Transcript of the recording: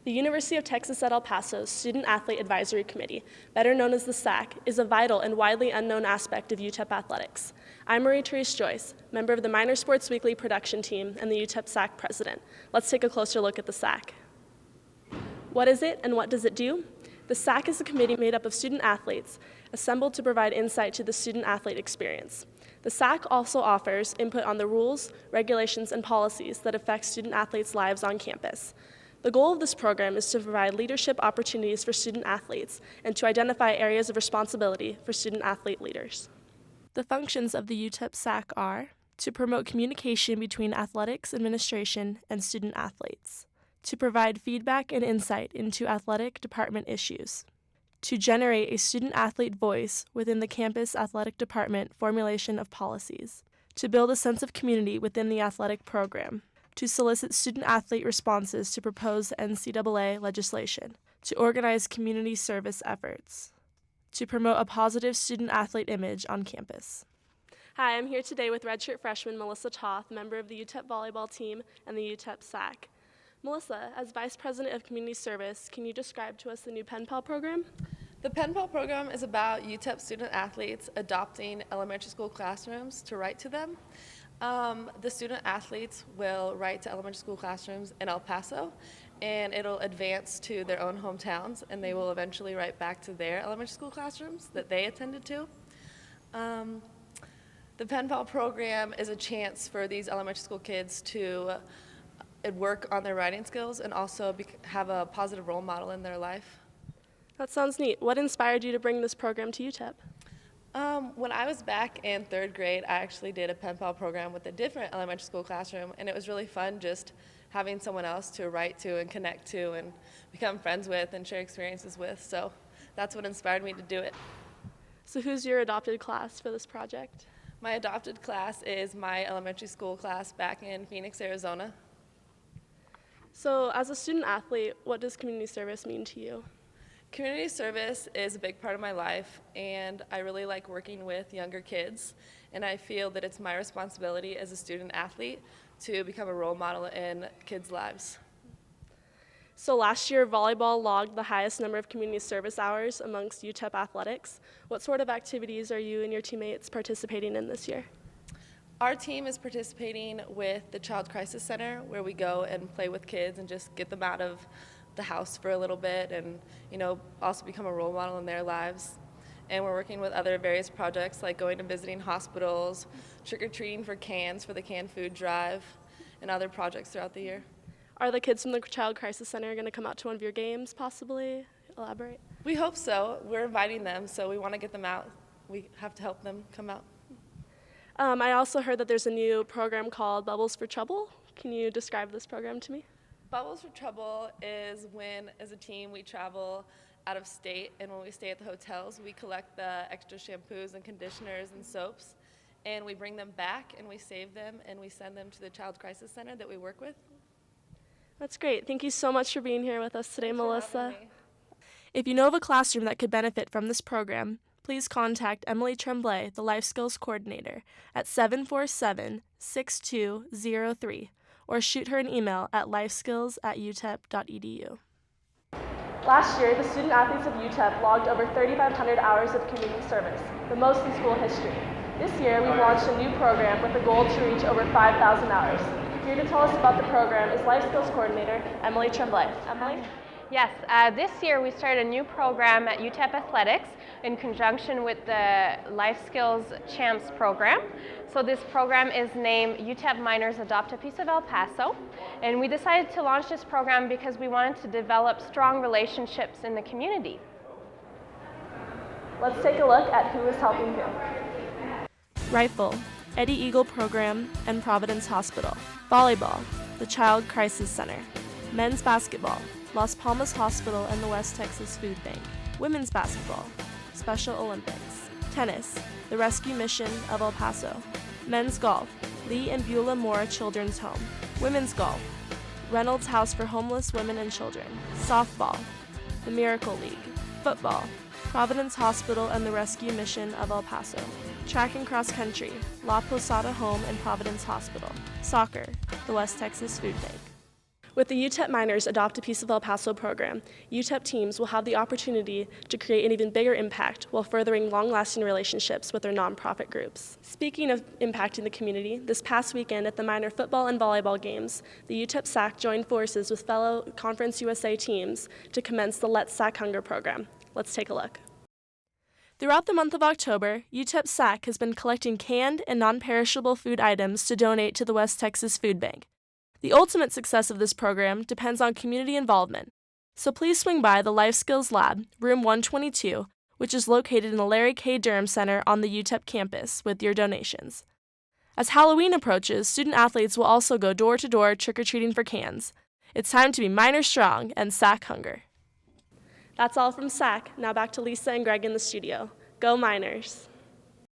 The University of Texas at El Paso's Student Athlete Advisory Committee, better known as the Saac, is a vital and widely unknown aspect of UTEP athletics. I'm Marie-Therese Joyce, member of the Minor Sports Weekly production team and the UTEP Saac president. Let's take a closer look at the Saac. What is it and what does it do? The Saac is a committee made up of student athletes assembled to provide insight to the student-athlete experience. The Saac also offers input on the rules, regulations, and policies that affect student-athletes' lives on campus. The goal of this program is to provide leadership opportunities for student-athletes and to identify areas of responsibility for student-athlete leaders. The functions of the UTEP Saac are to promote communication between athletics administration and student-athletes, to provide feedback and insight into athletic department issues, to generate a student-athlete voice within the campus athletic department formulation of policies, to build a sense of community within the athletic program, to solicit student-athlete responses to proposed NCAA legislation, to organize community service efforts, to promote a positive student-athlete image on campus. Hi, I'm here today with redshirt freshman Melissa Toth, member of the UTEP volleyball team and the UTEP Saac. Melissa, as Vice President of Community Service, can you describe to us the new Pen Pal program? The Pen Pal program is about UTEP student-athletes adopting elementary school classrooms to write to them. The student-athletes will write to elementary school classrooms in El Paso, and it'll advance to their own hometowns, and they will eventually write back to their elementary school classrooms that they attended to. The Pen Pal program is a chance for these elementary school kids to work on their writing skills and also have a positive role model in their life. That sounds neat. What inspired you to bring this program to UTEP? When I was back in third grade, I actually did a Pen Pal program with a different elementary school classroom, and it was really fun just having someone else to write to and connect to and become friends with and share experiences with. So that's what inspired me to do it. So who's your adopted class for this project? My adopted class is my elementary school class back in Phoenix, Arizona. So as a student athlete, what does community service mean to you? Community service is a big part of my life, and I really like working with younger kids, and I feel that it's my responsibility as a student athlete to become a role model in kids' lives. So last year, volleyball logged the highest number of community service hours amongst UTEP athletics. What sort of activities are you and your teammates participating in this year? Our team is participating with the Child Crisis Center, where we go and play with kids and just get them out of the house for a little bit and, also become a role model in their lives. And we're working with other various projects like going and visiting hospitals, trick-or-treating for cans for the canned food drive, and other projects throughout the year. Are the kids from the Child Crisis Center going to come out to one of your games, possibly? Elaborate. We hope so. We're inviting them, so we want to get them out. We have to help them come out. I also heard that there's a new program called Bubbles for Trouble. Can you describe this program to me? Bubbles for Trouble is when, as a team, we travel out of state, and when we stay at the hotels, we collect the extra shampoos and conditioners and soaps, and we bring them back, and we save them, and we send them to the Child Crisis Center that we work with. That's great. Thank you so much for being here with us today, Thanks Melissa. If you know of a classroom that could benefit from this program, please contact Emily Tremblay, the Life Skills Coordinator, at 747-6203, or shoot her an email at lifeskills@utep.edu. Last year, the student athletes of UTEP logged over 3,500 hours of community service, the most in school history. This year, we've launched a new program with a goal to reach over 5,000 hours. Here to tell us about the program is Life Skills Coordinator Emily Tremblay. Emily? Yes, this year we started a new program at UTEP Athletics in conjunction with the Life Skills Champs program. So this program is named UTEP Minors Adopt a Piece of El Paso, and we decided to launch this program because we wanted to develop strong relationships in the community. Let's take a look at who is helping who. Rifle, Eddie Eagle Program, and Providence Hospital. Volleyball, the Child Crisis Center. Men's basketball, Las Palmas Hospital and the West Texas Food Bank. Women's basketball, Special Olympics. Tennis, the Rescue Mission of El Paso. Men's golf, Lee and Beulah Moore Children's Home. Women's golf, Reynolds House for Homeless Women and Children. Softball, the Miracle League. Football, Providence Hospital and the Rescue Mission of El Paso. Track and cross country, La Posada Home and Providence Hospital. Soccer, the West Texas Food Bank. With the UTEP Miners Adopt a Piece of El Paso program, UTEP teams will have the opportunity to create an even bigger impact while furthering long-lasting relationships with their nonprofit groups. Speaking of impacting the community, this past weekend at the minor football and volleyball games, the UTEP Saac joined forces with fellow Conference USA teams to commence the Let's Saac Hunger program. Let's take a look. Throughout the month of October, UTEP Saac has been collecting canned and non-perishable food items to donate to the West Texas Food Bank. The ultimate success of this program depends on community involvement, so please swing by the Life Skills Lab, room 122, which is located in the Larry K. Durham Center on the UTEP campus, with your donations. As Halloween approaches, student athletes will also go door-to-door trick-or-treating for cans. It's time to be Miner strong and Saac hunger. That's all from Saac. Now back to Lisa and Greg in the studio. Go Miners!